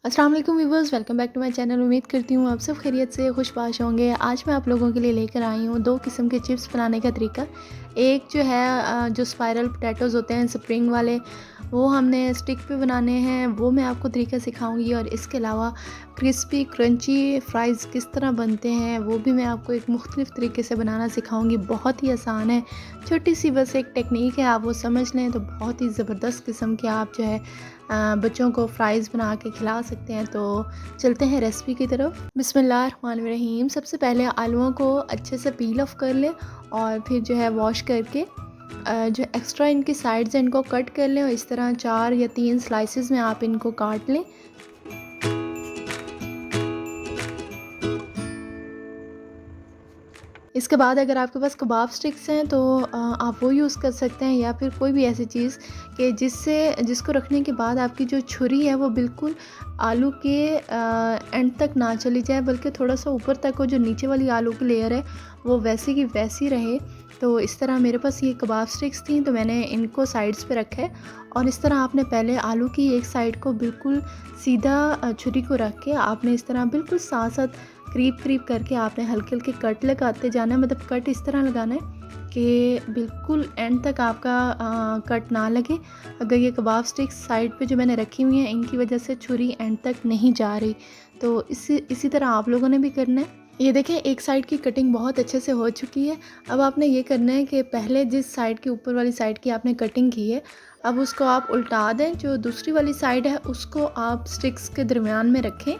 अस्सलाम वालेकुम viewers, welcome back to my channel. उम्मीद करती हूँ आप सब खैरियत से खुशबाश होंगे। आज मैं आप लोगों के लिए लेकर आई हूँ दो किस्म के चिप्स बनाने का तरीका। एक जो है जो स्पाइरल पोटैटोज़ होते हैं स्प्रिंग वाले, वो हमने स्टिक पे बनाने हैं, वो मैं आपको तरीका सिखाऊंगी। और इसके अलावा क्रिस्पी क्रंची फ्राइज़ किस तरह बनते हैं वो भी मैं आपको एक मुख्तलिफ तरीके से बनाना सिखाऊंगी। बहुत ही आसान है, छोटी सी बस एक टेक्निक है, आप वो समझ लें तो बहुत ही ज़बरदस्त किस्म के आप जो है बच्चों को फ्राइज़ बना के खिला सकते हैं। तो चलते हैं रेसिपी की तरफ। बिस्मिल्लाहिर्रहमानिर्रहीम। सबसे पहले आलूओं को अच्छे से पील ऑफ कर लें और फिर जो है वॉश करके जो एक्स्ट्रा इनकी साइड्स हैं इनको कट कर लें और इस तरह 4 या 3 स्लाइसेस में आप इनको काट लें। इसके बाद अगर आपके पास कबाब स्टिक्स हैं तो आप वो यूज़ कर सकते हैं, या फिर कोई भी ऐसी चीज़ कि जिसको रखने के बाद आपकी जो छुरी है वो बिल्कुल आलू के एंड तक ना चली जाए, बल्कि थोड़ा सा ऊपर तक हो, जो नीचे वाली आलू की लेयर है वो वैसी की वैसी रहे। तो इस तरह मेरे पास ये कबाब स्टिक्स थी तो मैंने इनको साइड्स पे रखा है। और इस तरह आपने पहले आलू की एक साइड को बिल्कुल सीधा छुरी को रख के आपने इस तरह बिल्कुल साथ साथ करीब करीब करके आपने हल्के हल्के कट लगाते जाना है। मतलब कट इस तरह लगाना है कि बिल्कुल एंड तक आपका कट ना लगे। अगर ये कबाब स्टिक्स साइड पे जो मैंने रखी हुई हैं इनकी वजह से छुरी एंड तक नहीं जा रही, तो इसी तरह आप लोगों ने भी करना है। ये देखें, एक साइड की कटिंग बहुत अच्छे से हो चुकी है। अब आपने ये करना है कि पहले जिस साइड की ऊपर वाली साइड की आपने कटिंग की है, अब उसको आप उल्टा दें। जो दूसरी वाली साइड है उसको आप स्टिक्स के दरमियान में रखें।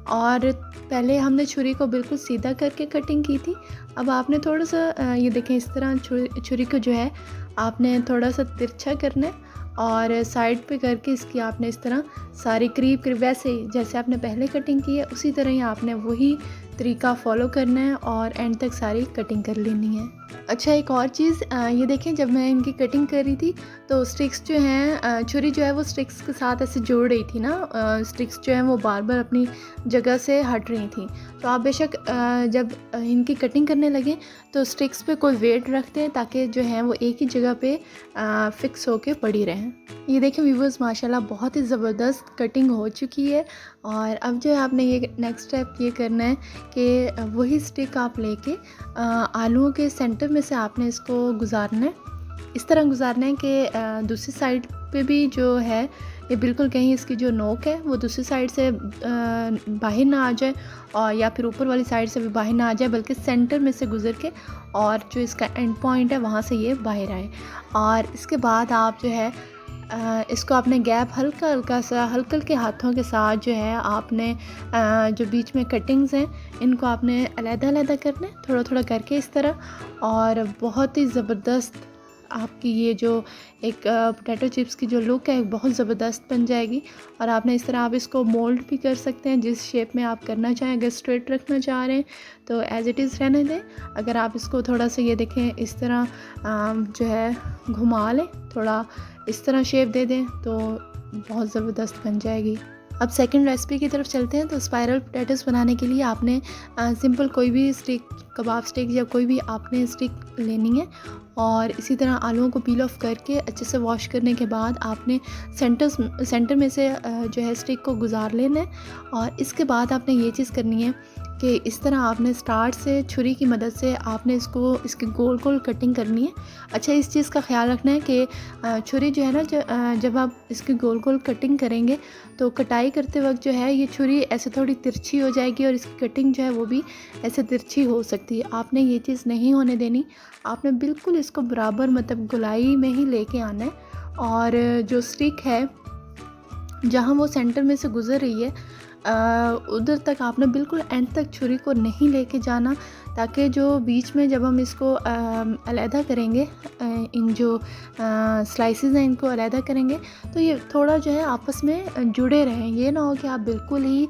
और पहले हमने छुरी को बिल्कुल सीधा करके कटिंग की थी। अब आपने थोड़ा सा ये देखें, इस तरह छुरी को जो है आपने थोड़ा सा तिरछा करना है और साइड पे करके इसकी आपने इस तरह सारी करीब करीब वैसे ही जैसे आपने पहले कटिंग की है उसी तरह ही आपने वही तरीका फॉलो करना है और एंड तक सारी कटिंग कर लेनी है। अच्छा, एक और चीज़, ये देखें, जब मैं इनकी कटिंग कर रही थी तो स्टिक्स जो हैं छुरी जो है वो स्टिक्स के साथ ऐसे जोड़ रही थी ना, स्टिक्स जो हैं वो बार बार अपनी जगह से हट रही थी। तो आप बेशक जब इनकी कटिंग करने लगे तो स्टिक्स पे कोई वेट रखते हैं ताकि जो है वो एक ही जगह पे फिक्स होके पड़ी रहें। ये देखें व्यूवर्स, माशाल्लाह बहुत ही ज़बरदस्त कटिंग हो चुकी है। और अब जो है आपने ये नेक्स्ट स्टेप ये करना है कि वही स्टिक आप लेके आलूओं के सेंटर में से आपने इसको गुजारना है। इस तरह गुजारना है कि दूसरी साइड पे भी जो है ये बिल्कुल कहीं इसकी जो नोक है वो दूसरी साइड से बाहर ना आ जाए, और या फिर ऊपर वाली साइड से भी बाहर ना आ जाए, बल्कि सेंटर में से गुजर के और जो इसका एंड पॉइंट है वहाँ से ये बाहर आए। और इसके बाद आप जो है इसको आपने गैप हल्का हल्का सा हल्के हल्के हाथों के साथ जो है आपने जो बीच में कटिंग्स हैं इनको आपने अलग-अलग करना है, थोड़ा थोड़ा करके इस तरह। और बहुत ही ज़बरदस्त आपकी ये जो एक पोटैटो चिप्स की जो लुक है बहुत ज़बरदस्त बन जाएगी। और आपने इस तरह आप इसको मोल्ड भी कर सकते हैं जिस शेप में आप करना चाहें। अगर स्ट्रेट रखना चाह रहे हैं तो एज़ इट इज़ रहने दें। अगर आप इसको थोड़ा सा ये देखें इस तरह जो है घुमा लें, थोड़ा इस तरह शेप दे दें तो बहुत ज़बरदस्त बन जाएगी। अब सेकंड रेसिपी की तरफ चलते हैं। तो स्पाइरल पोटैटोज़ बनाने के लिए आपने सिंपल कोई भी स्टिक, कबाब स्टिक या कोई भी आपने स्टिक लेनी है। और इसी तरह आलूओं को पील ऑफ करके अच्छे से वॉश करने के बाद आपने सेंटर में से जो है स्टिक को गुजार लेना है। और इसके बाद आपने ये चीज़ करनी है कि इस तरह आपने स्टार्ट से छुरी की मदद से आपने इसकी गोल गोल कटिंग करनी है। अच्छा, इस चीज़ का ख्याल रखना है कि छुरी जो है ना, जब आप इसकी गोल गोल कटिंग करेंगे तो कटाई करते वक्त जो है ये छुरी ऐसे थोड़ी तिरछी हो जाएगी और इसकी कटिंग जो है वो भी ऐसे तिरछी हो सकती है। आपने ये चीज़ नहीं होने देनी, आपने बिल्कुल इसको बराबर मतलब गोलाई में ही लेके आना है। और जो स्टिक है जहाँ वो सेंटर में से गुज़र रही है उधर तक आपने बिल्कुल एंड तक छुरी को नहीं लेके जाना, ताकि जो बीच में जब हम इसको अलहदा करेंगे, इन जो स्लाइसेस हैं इनको अलहदा करेंगे तो ये थोड़ा जो है आपस में जुड़े रहें। ये ना हो कि आप बिल्कुल ही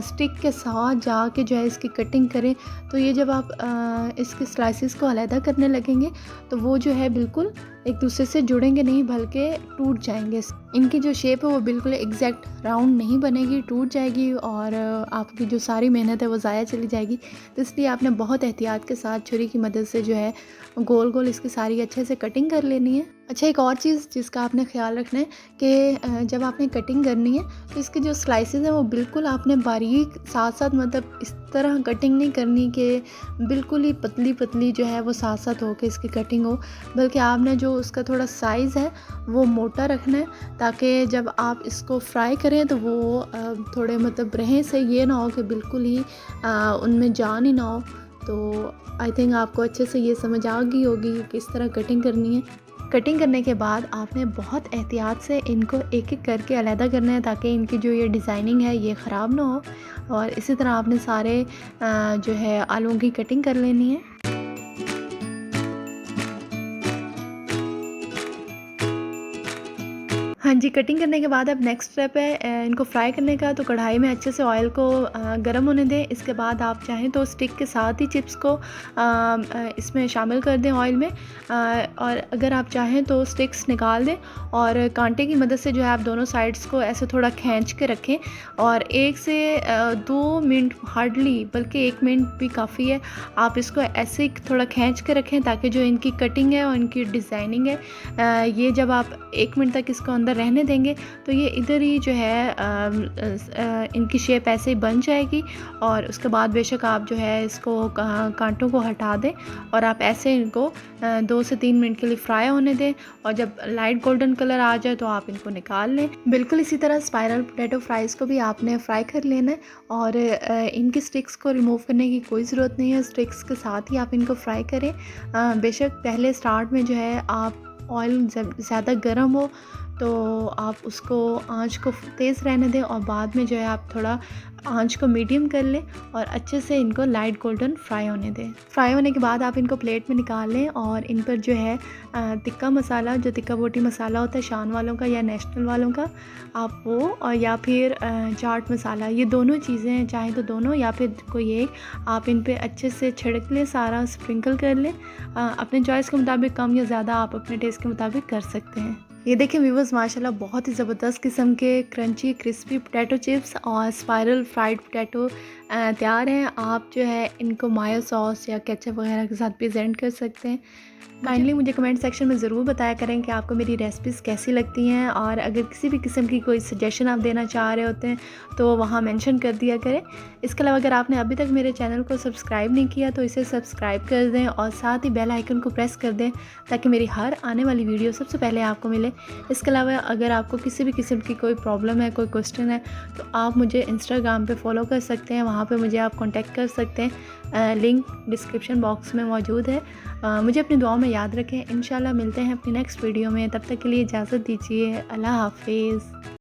स्टिक के साथ जाके जो है इसकी कटिंग करें, तो ये जब आप इसके स्लाइसेस को अलहदा करने लगेंगे तो वो जो है बिल्कुल एक दूसरे से जुड़ेंगे नहीं बल्कि टूट जाएंगे। इनकी जो शेप है वो बिल्कुल एग्जैक्ट राउंड नहीं बनेगी, टूट जाएगी और आपकी जो सारी मेहनत है वो ज़ाया चली जाएगी। तो इसलिए आपने बहुत एहतियात के साथ छुरी की मदद से जो है गोल गोल इसकी सारी अच्छे से कटिंग कर लेनी है। अच्छा, एक और चीज़ जिसका आपने ख़्याल रखना है कि जब आपने कटिंग करनी है तो इसके जो स्लाइसेस हैं वो बिल्कुल आपने बारीक साथ-साथ, मतलब इस तरह कटिंग नहीं करनी कि बिल्कुल ही पतली-पतली जो है वो साथ-साथ हो के इसकी कटिंग हो, बल्कि आपने जो उसका थोड़ा साइज़ है वो मोटा रखना है, ताकि जब आप इसको फ्राई करें तो वो थोड़े मतलब रहें से, ये ना हो कि बिल्कुल ही उनमें जान ही ना हो। तो आई थिंक आपको अच्छे से ये समझ आ गई होगी कि किस तरह कटिंग करनी है। कटिंग करने के बाद आपने बहुत एहतियात से इनको एक-एक करके अलहदा करना है, ताकि इनकी जो ये डिज़ाइनिंग है ये ख़राब ना हो। और इसी तरह आपने सारे जो है आलूओं की कटिंग कर लेनी है। हाँ जी, कटिंग करने के बाद अब नेक्स्ट स्टेप है इनको फ्राई करने का। तो कढ़ाई में अच्छे से ऑयल को गर्म होने दें। इसके बाद आप चाहें तो स्टिक के साथ ही चिप्स को इसमें शामिल कर दें ऑयल में, और अगर आप चाहें तो स्टिक्स निकाल दें और कांटे की मदद से जो है आप दोनों साइड्स को ऐसे थोड़ा खींच के रखें, और 1 से 2 मिनट, हार्डली बल्कि 1 मिनट भी काफ़ी है, आप इसको ऐसे ही थोड़ा खींच के रखें, ताकि जो इनकी कटिंग है और इनकी डिज़ाइनिंग है ये जब आप 1 मिनट तक इसको अंदर रहने देंगे तो ये इधर ही जो है इनकी शेप ऐसे ही बन जाएगी। और उसके बाद बेशक आप जो है इसको कांटों को हटा दें और आप ऐसे इनको 2 से 3 मिनट के लिए फ्राई होने दें, और जब लाइट गोल्डन कलर आ जाए तो आप इनको निकाल लें। बिल्कुल इसी तरह स्पाइरल पोटैटो फ्राइज़ को भी आपने फ्राई कर लेना है, और इनकी स्टिक्स को रिमूव करने की कोई ज़रूरत नहीं है, स्टिक्स के साथ ही आप इनको फ्राई करें। बेशक पहले स्टार्ट में जो है आप ऑयल जब ज़्यादा गर्म हो तो आप उसको आँच को तेज़ रहने दें, और बाद में जो है आप थोड़ा आँच को मीडियम कर लें और अच्छे से इनको लाइट गोल्डन फ्राई होने दें। फ्राई होने के बाद आप इनको प्लेट में निकाल लें, और इन पर जो है टिक्का मसाला, जो टिक्का बोटी मसाला होता है शान वालों का या नेशनल वालों का, आप वो, और या फिर चाट मसाला, ये दोनों चीज़ें चाहें तो दोनों या फिर कोई एक, आप इन पे अच्छे से छिड़क लें, सारा स्प्रिंकल कर लें। अपने चॉइस के मुताबिक कम या ज़्यादा आप अपने टेस्ट के मुताबिक कर सकते हैं। ये देखें व्यूअर्स, माशाल्लाह बहुत ही ज़बरदस्त किस्म के क्रंची क्रिस्पी पोटैटो चिप्स और स्पाइरल फ्राइड पोटैटो तैयार हैं। आप जो है इनको मायो सॉस या केचप वगैरह के साथ प्रेजेंट कर सकते हैं। काइंडली मुझे कमेंट सेक्शन में ज़रूर बताया करें कि आपको मेरी रेसिपीज़ कैसी लगती हैं, और अगर किसी भी किस्म की कोई सजेशन आप देना चाह रहे होते हैं तो वहाँ मेंशन कर दिया करें। इसके अलावा अगर आपने अभी तक मेरे चैनल को सब्सक्राइब नहीं किया तो इसे सब्सक्राइब कर दें, और साथ ही बेल आइकन को प्रेस कर दें, ताकि मेरी हर आने वाली वीडियो सबसे पहले आपको मिले। इसके अलावा अगर आपको किसी भी किस्म की कोई प्रॉब्लम है, कोई क्वेश्चन है, तो आप मुझे इंस्टाग्राम पे फॉलो कर सकते हैं, वहाँ पे मुझे आप कांटेक्ट कर सकते हैं। लिंक डिस्क्रिप्शन बॉक्स में मौजूद है। मुझे अपनी दुआओं में याद रखें। इंशाल्लाह मिलते हैं अपनी नेक्स्ट वीडियो में। तब तक के लिए इजाज़त दीजिए। अल्लाह हाफ़िज़।